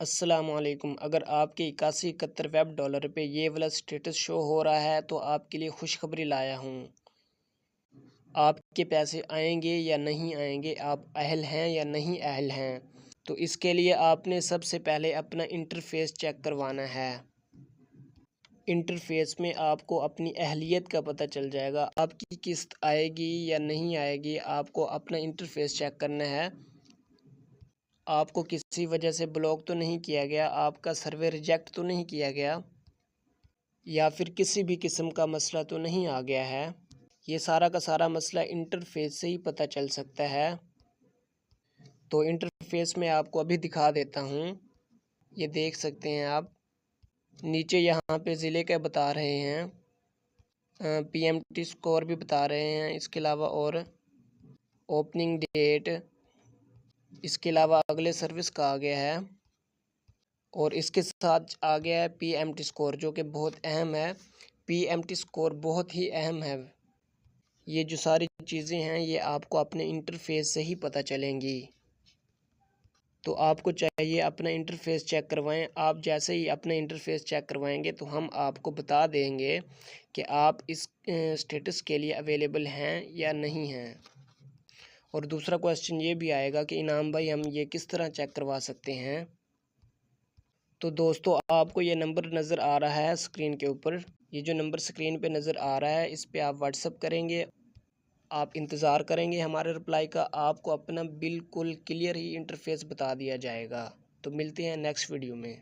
अस्सलामुअलैकुम। अगर आपके 81-71 वेब डॉलर पे ये वाला स्टेटस शो हो रहा है तो आपके लिए खुशखबरी लाया हूँ। आपके पैसे आएंगे या नहीं आएंगे, आप अहल हैं या नहीं अहल हैं। तो इसके लिए आपने सबसे पहले अपना इंटरफेस चेक करवाना है। इंटरफेस में आपको अपनी अहलियत का पता चल जाएगा, आपकी किस्त आएगी या नहीं आएगी। आपको अपना इंटरफेस चेक करना है। आपको किसी वजह से ब्लॉक तो नहीं किया गया, आपका सर्वे रिजेक्ट तो नहीं किया गया, या फिर किसी भी किस्म का मसला तो नहीं आ गया है। ये सारा का सारा मसला इंटरफेस से ही पता चल सकता है। तो इंटरफेस में आपको अभी दिखा देता हूँ। ये देख सकते हैं आप, नीचे यहाँ पे ज़िले का बता रहे हैं, पीएमटी स्कोर भी बता रहे हैं। इसके अलावा और ओपनिंग डेट, इसके अलावा अगले सर्विस का आ गया है, और इसके साथ आ गया है पीएमटी स्कोर, जो कि बहुत अहम है। पीएमटी स्कोर बहुत ही अहम है। ये जो सारी चीज़ें हैं ये आपको अपने इंटरफेस से ही पता चलेंगी। तो आपको चाहिए अपना इंटरफेस चेक करवाएं। आप जैसे ही अपना इंटरफेस चेक करवाएंगे तो हम आपको बता देंगे कि आप इस स्टेटस के लिए अवेलेबल हैं या नहीं हैं। और दूसरा क्वेश्चन ये भी आएगा कि इनाम भाई हम ये किस तरह चेक करवा सकते हैं। तो दोस्तों, आपको ये नंबर नज़र आ रहा है स्क्रीन के ऊपर, ये जो नंबर स्क्रीन पे नज़र आ रहा है इस पे आप व्हाट्सअप करेंगे। आप इंतज़ार करेंगे हमारे रिप्लाई का। आपको अपना बिल्कुल क्लियर ही इंटरफेस बता दिया जाएगा। तो मिलते हैं नेक्स्ट वीडियो में।